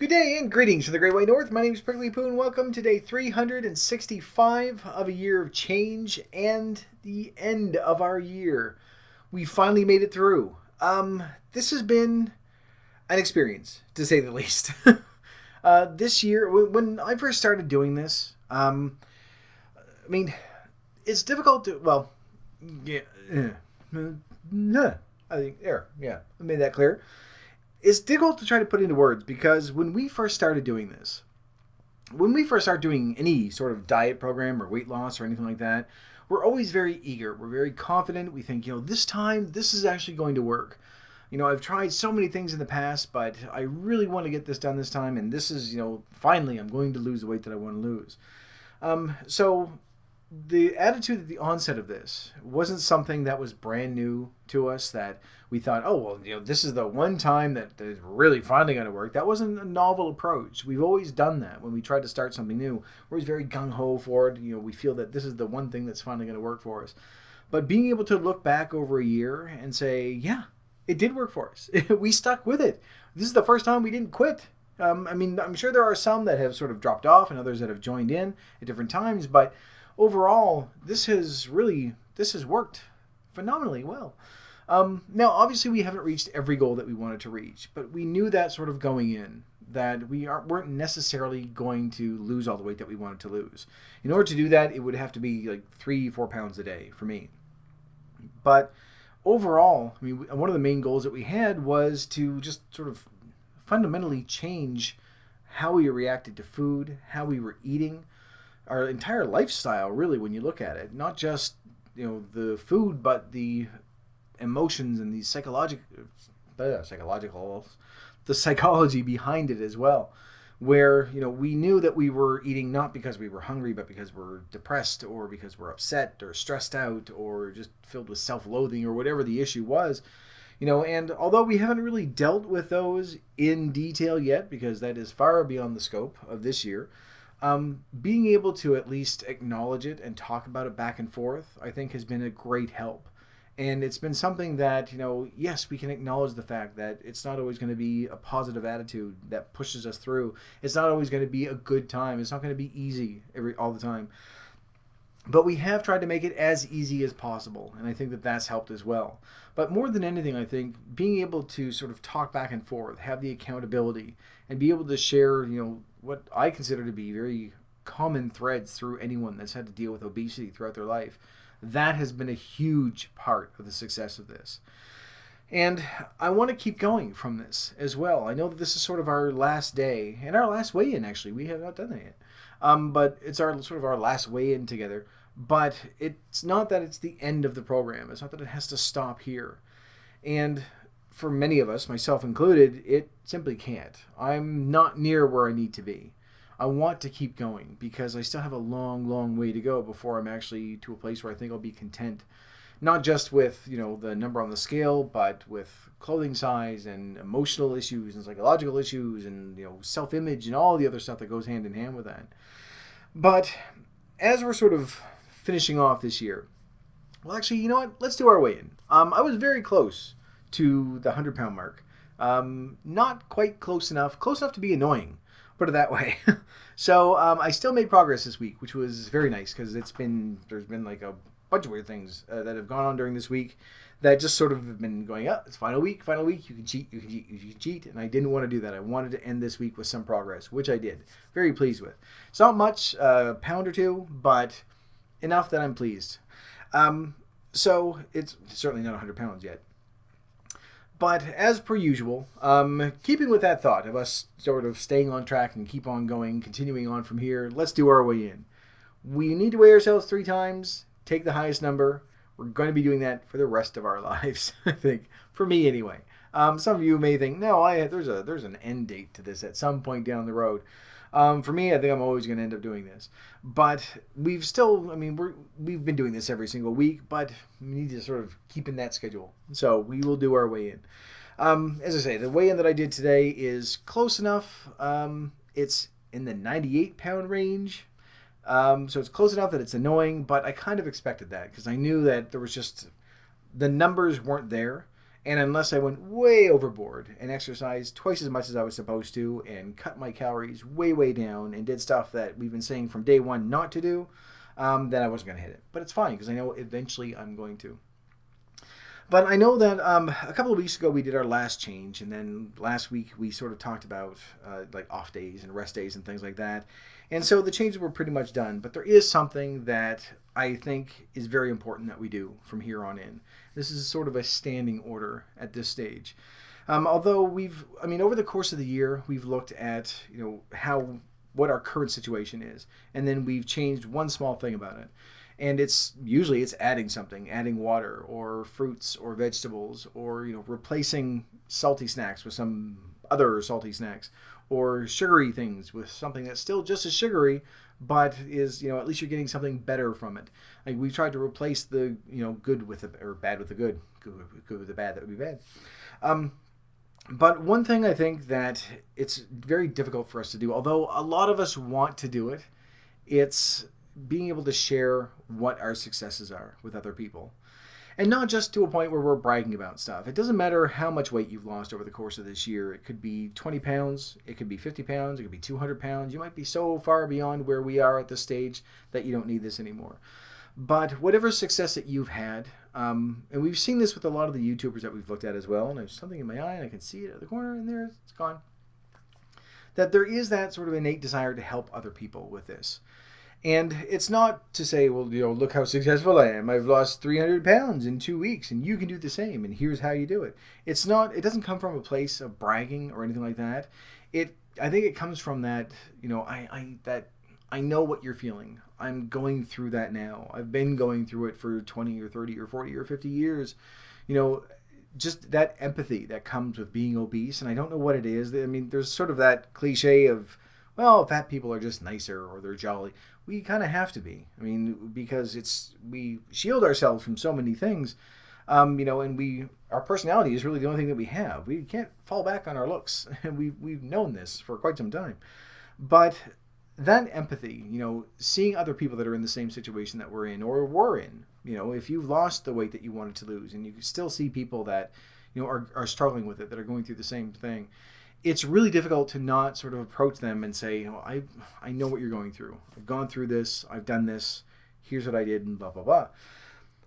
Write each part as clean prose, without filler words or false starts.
Good day and greetings from the Great White North. My name is Prickly Poo and welcome to day 365 of a year of change and the end of our year. We finally made it through. This has been an experience, to say the least. This year, when I first started doing this, I mean, it's difficult to, well, yeah, I think, there, yeah, I made that clear. It's difficult to try to put into words because when we first started doing this, when we first start doing any sort of diet program or weight loss or anything like that, we're always very eager. We're very confident. We think, this time, this is actually going to work. I've tried so many things in the past, but I really want to get this done this time. And this is, finally, I'm going to lose the weight that I want to lose. So the attitude at the onset of this wasn't something that was brand new to us, that we thought, oh, well, this is the one time that is really finally going to work. That wasn't a novel approach. We've always done that when we try to start something new. We're always very gung-ho for it. We feel that this is the one thing that's finally going to work for us. But being able to look back over a year and say, yeah, it did work for us. We stuck with it. This is the first time we didn't quit. I'm sure there are some that have sort of dropped off and others that have joined in at different times, but overall, this has worked phenomenally well. Now, obviously, we haven't reached every goal that we wanted to reach, but we knew that sort of going in, that weren't necessarily going to lose all the weight that we wanted to lose. In order to do that, it would have to be like 3-4 pounds a day for me. But overall, one of the main goals that we had was to just sort of fundamentally change how we reacted to food, how we were eating, our entire lifestyle, really, when you look at it. Not just the food, but the emotions and the psychology behind it as well, where we knew that we were eating not because we were hungry, but because we're depressed or because we're upset or stressed out or just filled with self-loathing or whatever the issue was. And although we haven't really dealt with those in detail yet, because that is far beyond the scope of this year, being able to at least acknowledge it and talk about it back and forth, I think, has been a great help. And it's been something that, yes, we can acknowledge the fact that it's not always going to be a positive attitude that pushes us through. It's not always going to be a good time. It's not going to be easy all the time. But we have tried to make it as easy as possible, and I think that that's helped as well. But more than anything, I think being able to sort of talk back and forth, have the accountability, and be able to share, what I consider to be very common threads through anyone that's had to deal with obesity throughout their life, that has been a huge part of the success of this. And I want to keep going from this as well. I know that this is sort of our last day, and our last weigh-in, actually. We have not done that yet. But it's our last weigh-in together. But it's not that it's the end of the program. It's not that it has to stop here. And for many of us, myself included, it simply can't. I'm not near where I need to be. I want to keep going because I still have a long, long way to go before I'm actually to a place where I think I'll be content. Not just with, the number on the scale, but with clothing size and emotional issues and psychological issues and, self-image and all the other stuff that goes hand in hand with that. But as we're sort of finishing off this year, well, actually, you know what? Let's do our weigh-in. I was very close to the 100-pound mark. Not quite close enough to be annoying, put it that way. So I still made progress this week, which was very nice because there's been like a bunch of weird things that have gone on during this week that just sort of have been going up. It's final week, you can cheat, and I didn't want to do that. I wanted to end this week with some progress, which I did. Very pleased with. It's not much, a pound or two, but enough that I'm pleased. So it's certainly not 100 pounds yet. But as per usual, keeping with that thought of us sort of staying on track and keep on going, continuing on from here, let's do our weigh-in. We need to weigh ourselves 3 times, take the highest number. We're going to be doing that for the rest of our lives, I think. For me, anyway. Some of you may think, no, there's an end date to this at some point down the road. For me, I think I'm always going to end up doing this. But we've been doing this every single week, but we need to sort of keep in that schedule. So we will do our weigh-in. As I say, the weigh-in that I did today is close enough. It's in the 98-pound range. So it's close enough that it's annoying, but I kind of expected that because I knew that there was just, the numbers weren't there. And unless I went way overboard and exercised twice as much as I was supposed to and cut my calories way, way down and did stuff that we've been saying from day one not to do, then I wasn't going to hit it. But it's fine because I know eventually I'm going to. But I know that a couple of weeks ago we did our last change, and then last week we sort of talked about like off days and rest days and things like that. And so the changes were pretty much done. But there is something that I think is very important that we do from here on in. This is sort of a standing order at this stage. Although over the course of the year, we've looked at what our current situation is, and then we've changed one small thing about it. And it's adding something, adding water or fruits or vegetables, or replacing salty snacks with some other salty snacks, or sugary things with something that's still just as sugary, but is at least you're getting something better from it. Like we've tried to replace the good with the or bad with the good, good with the bad. That would be bad. But one thing I think that it's very difficult for us to do, although a lot of us want to do it, it's being able to share what our successes are with other people. And not just to a point where we're bragging about stuff. It doesn't matter how much weight you've lost over the course of this year. It could be 20 pounds, it could be 50 pounds, it could be 200 pounds. You might be so far beyond where we are at this stage that you don't need this anymore. But whatever success that you've had, and we've seen this with a lot of the YouTubers that we've looked at as well, and there's something in my eye and I can see it at the corner and there it's gone, that there is that sort of innate desire to help other people with this. And it's not to say, well, look how successful I am. I've lost 300 pounds in 2 weeks, and you can do the same, and here's how you do it. It's not. It doesn't come from a place of bragging or anything like that. I think it comes from that. I know what you're feeling. I'm going through that now. I've been going through it for 20 or 30 or 40 or 50 years. Just that empathy that comes with being obese, and I don't know what it is. I mean, there's sort of that cliche of, well, fat people are just nicer or they're jolly. We kind of have to be. I mean, because we shield ourselves from so many things, and our personality is really the only thing that we have. We can't fall back on our looks, and we've known this for quite some time. But that empathy, seeing other people that are in the same situation that we're in or were in, if you've lost the weight that you wanted to lose, and you still see people that are struggling with it, that are going through the same thing. It's really difficult to not sort of approach them and say, I know what you're going through. I've gone through this. I've done this. Here's what I did, and blah, blah, blah.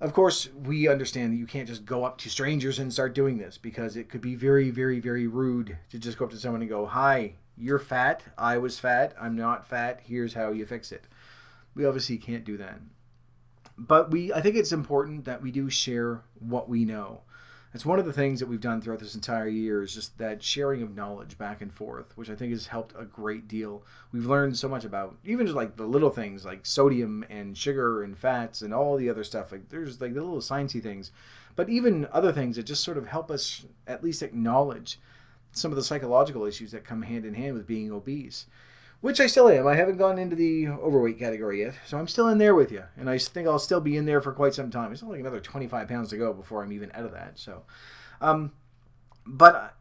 Of course, we understand that you can't just go up to strangers and start doing this because it could be very, very, very rude to just go up to someone and go, hi, you're fat. I was fat. I'm not fat. Here's how you fix it. We obviously can't do that. But I think it's important that we do share what we know. It's one of the things that we've done throughout this entire year is just that sharing of knowledge back and forth, which I think has helped a great deal. We've learned so much about even just like the little things like sodium and sugar and fats and all the other stuff. Like there's like the little sciencey things, but even other things that just sort of help us at least acknowledge some of the psychological issues that come hand in hand with being obese. Which I still am. I haven't gone into the overweight category yet, so I'm still in there with you. And I think I'll still be in there for quite some time. It's only another 25 pounds to go before I'm even out of that. So, but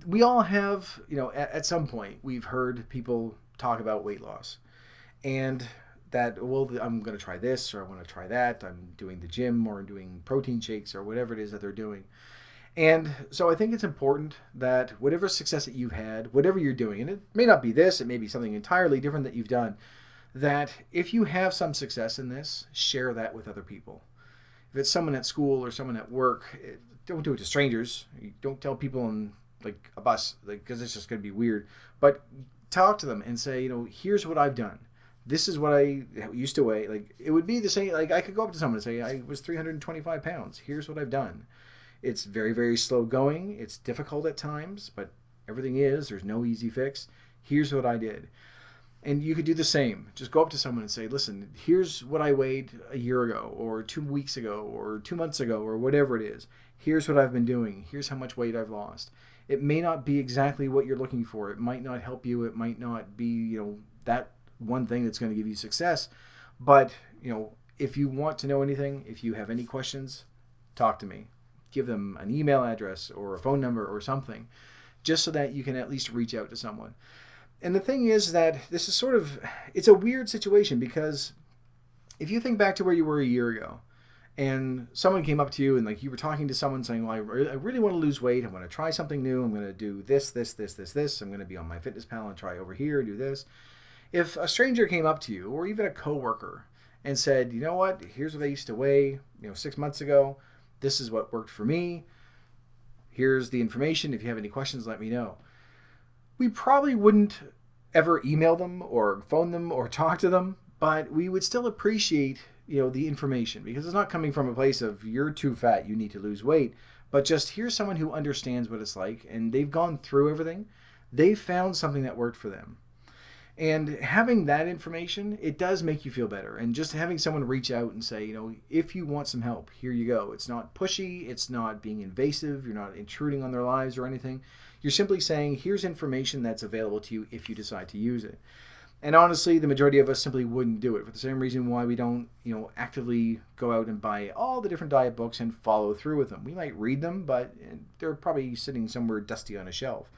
we all have, at some point, we've heard people talk about weight loss. And that, well, I'm going to try this or I want to try that. I'm doing the gym or doing protein shakes or whatever it is that they're doing. And so I think it's important that whatever success that you've had, whatever you're doing, and it may not be this, it may be something entirely different that you've done, that if you have some success in this, share that with other people. If it's someone at school or someone at work, don't do it to strangers. Don't tell people on like a bus, because it's just going to be weird. But talk to them and say, here's what I've done. This is what I used to weigh. Like it would be the same. Like I could go up to someone and say, I was 325 pounds. Here's what I've done. It's very, very slow going. It's difficult at times, but everything is. There's no easy fix. Here's what I did. And you could do the same. Just go up to someone and say, listen, here's what I weighed a year ago or 2 weeks ago or 2 months ago or whatever it is. Here's what I've been doing. Here's how much weight I've lost. It may not be exactly what you're looking for. It might not help you. It might not be, that one thing that's going to give you success. But, if you want to know anything, if you have any questions, talk to me. Give them an email address or a phone number or something, just so that you can at least reach out to someone. And the thing is that this is it's a weird situation because if you think back to where you were a year ago and someone came up to you and like you were talking to someone saying, well, I really want to lose weight. I want to try something new. I'm going to do this. I'm going to be on my fitness pal and try over here, do this. If a stranger came up to you or even a coworker and said, you know what, here's what I used to weigh, 6 months ago. This is what worked for me. Here's the information. If you have any questions, let me know. We probably wouldn't ever email them or phone them or talk to them, but we would still appreciate, the information, because it's not coming from a place of you're too fat, you need to lose weight, but just here's someone who understands what it's like and they've gone through everything. They found something that worked for them. And having that information, it does make you feel better. And just having someone reach out and say, if you want some help, here you go. It's not pushy. It's not being invasive. You're not intruding on their lives or anything. You're simply saying, here's information that's available to you if you decide to use it. And honestly, the majority of us simply wouldn't do it for the same reason why we don't, actively go out and buy all the different diet books and follow through with them. We might read them, but they're probably sitting somewhere dusty on a shelf.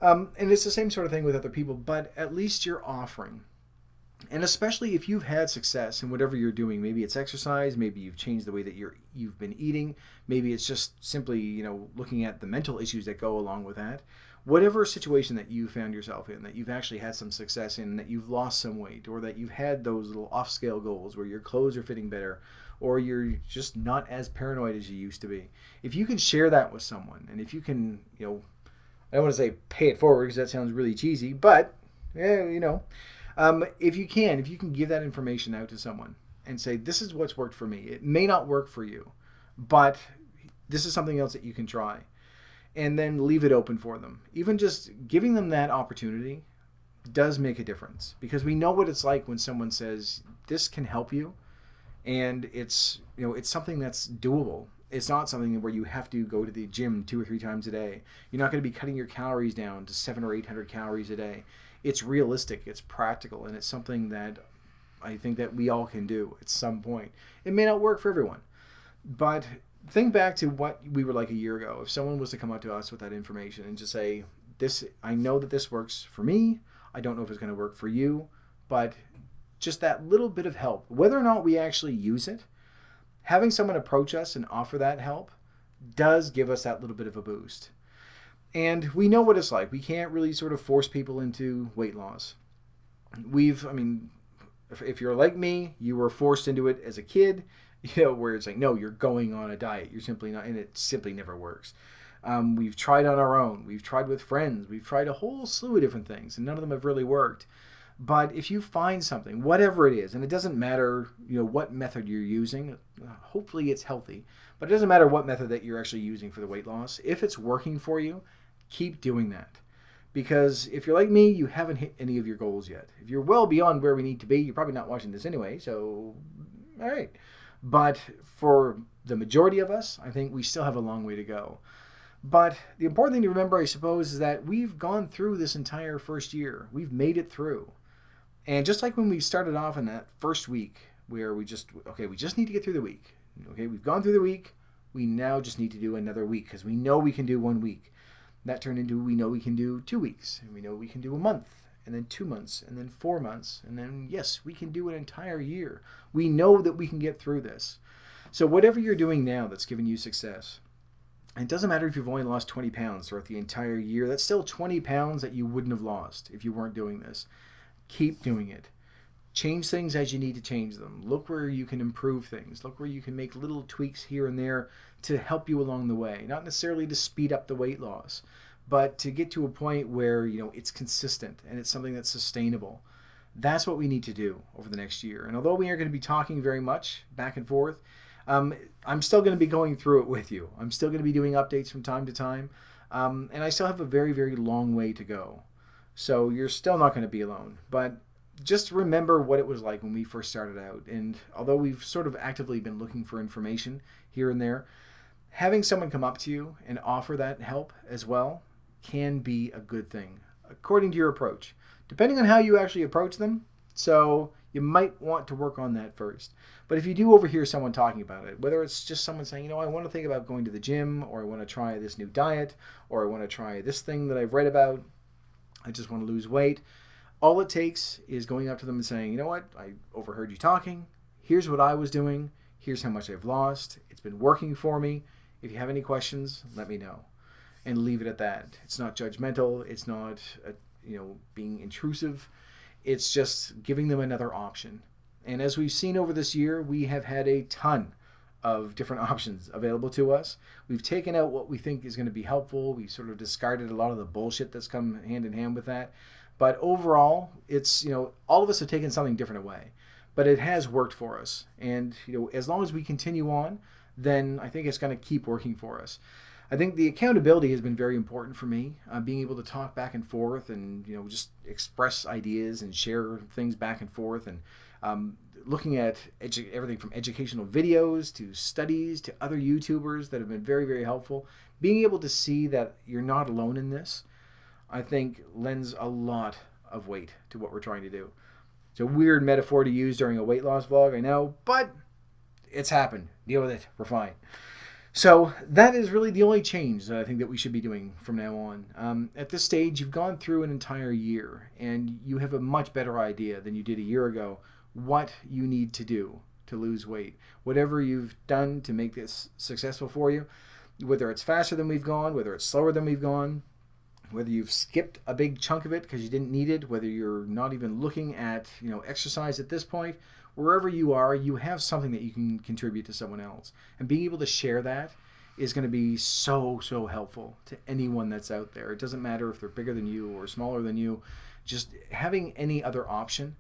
And it's the same sort of thing with other people, but at least you're offering. And especially if you've had success in whatever you're doing, maybe it's exercise, maybe you've changed the way that you've been eating, maybe it's just simply, looking at the mental issues that go along with that. Whatever situation that you found yourself in, that you've actually had some success in, that you've lost some weight, or that you've had those little off-scale goals where your clothes are fitting better, or you're just not as paranoid as you used to be. If you can share that with someone, and if you can, I don't want to say pay it forward because that sounds really cheesy, but if you can give that information out to someone and say, this is what's worked for me. It may not work for you, but this is something else that you can try. And then leave it open for them. Even just giving them that opportunity does make a difference, because we know what it's like when someone says, this can help you, and it's something that's doable. It's not something where you have to go to the gym 2 or 3 times a day. You're not going to be cutting your calories down to 700 or 800 calories a day. It's realistic, it's practical, and it's something that I think that we all can do at some point. It may not work for everyone, but think back to what we were like a year ago. If someone was to come up to us with that information and just say, I know that this works for me. I don't know if it's going to work for you, but just that little bit of help, whether or not we actually use it, having someone approach us and offer that help does give us that little bit of a boost. And we know what it's like. We can't really sort of force people into weight loss. If you're like me, you were forced into it as a kid, where it's like, no, you're going on a diet. You're simply not, and it simply never works. We've tried on our own. We've tried with friends. We've tried a whole slew of different things, and none of them have really worked. But if you find something, whatever it is, and it doesn't matter, what method you're using, hopefully it's healthy, but it doesn't matter what method that you're actually using for the weight loss. If it's working for you, keep doing that. Because if you're like me, you haven't hit any of your goals yet. If you're well beyond where we need to be, you're probably not watching this anyway, so all right. But for the majority of us, I think we still have a long way to go. But the important thing to remember, I suppose, is that we've gone through this entire first year. We've made it through. And just like when we started off in that first week, where we just need to get through the week. Okay, we've gone through the week. We now just need to do another week, because we know we can do 1 week. That turned into, we know we can do 2 weeks. And we know we can do a month. And then 2 months, and then 4 months, and then, yes, we can do an entire year. We know that we can get through this. So whatever you're doing now that's giving you success, and it doesn't matter if you've only lost 20 pounds throughout the entire year, that's still 20 pounds that you wouldn't have lost if you weren't doing this. Keep doing it. Change things as you need to change them. Look where you can improve things. Look where you can make little tweaks here and there to help you along the way. Not necessarily to speed up the weight loss, but to get to a point where, it's consistent and it's something that's sustainable. That's what we need to do over the next year. And although we aren't going to be talking very much back and forth, I'm still going to be going through it with you. I'm still going to be doing updates from time to time. And I still have a very, very long way to go. So you're still not going to be alone. But just remember what it was like when we first started out. And although we've sort of actively been looking for information here and there, having someone come up to you and offer that help as well can be a good thing, according to your approach, depending on how you actually approach them. So you might want to work on that first. But if you do overhear someone talking about it, whether it's just someone saying, I want to think about going to the gym, or I want to try this new diet, or I want to try this thing that I've read about, I just want to lose weight. All it takes is going up to them and saying, I overheard you talking. Here's what I was doing. Here's how much I've lost. It's been working for me. If you have any questions, let me know. And leave it at that. It's not judgmental. It's not, being intrusive. It's just giving them another option. And as we've seen over this year, we have had a ton of different options available to us. We've taken out what we think is going to be helpful. We've sort of discarded a lot of the bullshit that's come hand in hand with that. But overall, it's, all of us have taken something different away. But it has worked for us. And, as long as we continue on, then I think it's going to keep working for us. I think the accountability has been very important for me. Being able to talk back and forth and, just express ideas and share things back and forth, and looking at everything from educational videos to studies to other YouTubers that have been very, very helpful. Being able to see that you're not alone in this, I think, lends a lot of weight to what we're trying to do. It's a weird metaphor to use during a weight loss vlog, I know, but it's happened. Deal with it. We're fine. So that is really the only change that I think that we should be doing from now on. At this stage, you've gone through an entire year, and you have a much better idea than you did a year ago what you need to do to lose weight. Whatever you've done to make this successful for you, whether it's faster than we've gone, whether it's slower than we've gone, whether you've skipped a big chunk of it because you didn't need it, whether you're not even looking at exercise at this point, wherever you are, you have something that you can contribute to someone else. And being able to share that is going to be so, so helpful to anyone that's out there. It doesn't matter if they're bigger than you or smaller than you. Just having any other option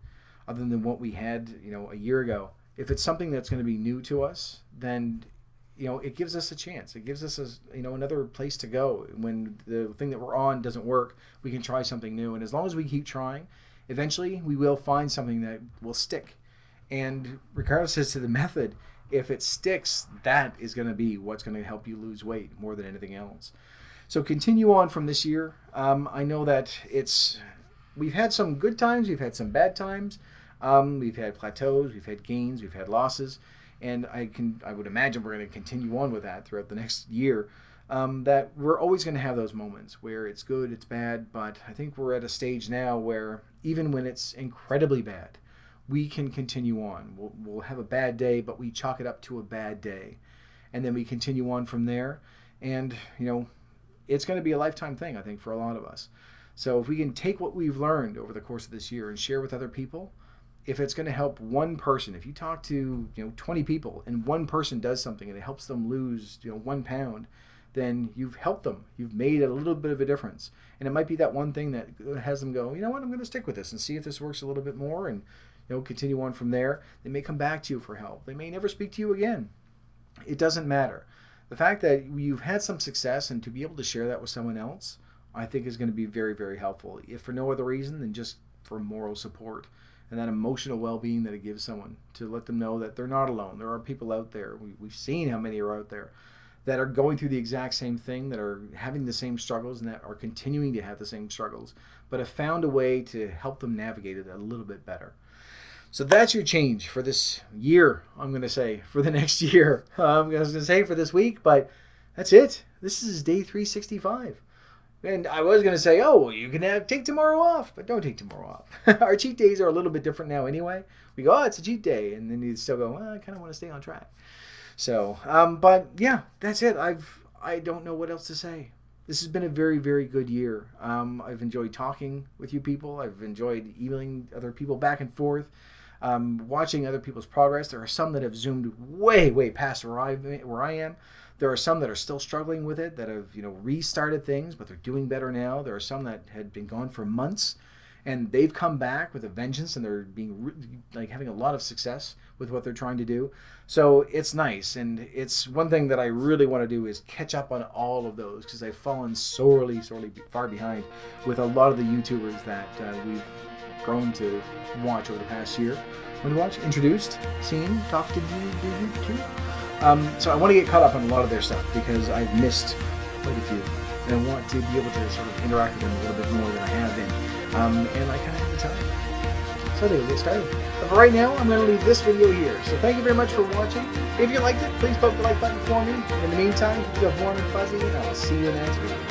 other than what we had, a year ago, if it's something that's going to be new to us, then it gives us a chance. It gives us another place to go. When the thing that we're on doesn't work, we can try something new. And as long as we keep trying, eventually we will find something that will stick. And regardless as to the method, if it sticks, that is going to be what's going to help you lose weight more than anything else. So continue on from this year. I know that we've had some good times, we've had some bad times. We've had plateaus, we've had gains, we've had losses, and I would imagine we're going to continue on with that throughout the next year. That we're always going to have those moments where it's good, it's bad, but I think we're at a stage now where even when it's incredibly bad, we can continue on. We'll have a bad day, but we chalk it up to a bad day, and then we continue on from there. And it's going to be a lifetime thing, I think, for a lot of us. So if we can take what we've learned over the course of this year and share with other people, if it's going to help one person, if you talk to 20 people and one person does something and it helps them lose 1 pound, then you've helped them. You've made a little bit of a difference. And it might be that one thing that has them go, I'm going to stick with this and see if this works a little bit more, and continue on from there. They may come back to you for help. They may never speak to you again. It doesn't matter. The fact that you've had some success and to be able to share that with someone else, I think is going to be very, very helpful. If for no other reason than just for moral support and that emotional well-being that it gives someone, to let them know that they're not alone. There are people out there. We've seen how many are out there that are going through the exact same thing, that are having the same struggles, and that are continuing to have the same struggles, but have found a way to help them navigate it a little bit better. So that's your change for this year, I'm going to say, for the next year. I was going to say for this week, but that's it. This is day 365. And I was going to say, you can take tomorrow off, but don't take tomorrow off. Our cheat days are a little bit different now anyway. We go, it's a cheat day, and then you still go, I kind of want to stay on track. So, but yeah, that's it. I don't know what else to say. This has been a very, very good year. I've enjoyed talking with you people. I've enjoyed emailing other people back and forth, watching other people's progress. There are some that have zoomed way, way past where I am. There are some that are still struggling with it, that have restarted things, but they're doing better now. There are some that had been gone for months, and they've come back with a vengeance, and they're being having a lot of success with what they're trying to do. So it's nice, and it's one thing that I really want to do is catch up on all of those, because I've fallen sorely far behind with a lot of the YouTubers that we've grown to watch over the past year. Introduced, seen, talked to you. So I want to get caught up on a lot of their stuff because I've missed quite a few, and I want to be able to sort of interact with them a little bit more than I have been, and I kind of have the time. So they will get started. But for right now, I'm going to leave this video here. So thank you very much for watching. If you liked it, please poke the like button for me. In the meantime, keep yourself warm and fuzzy, and I'll see you in the next video.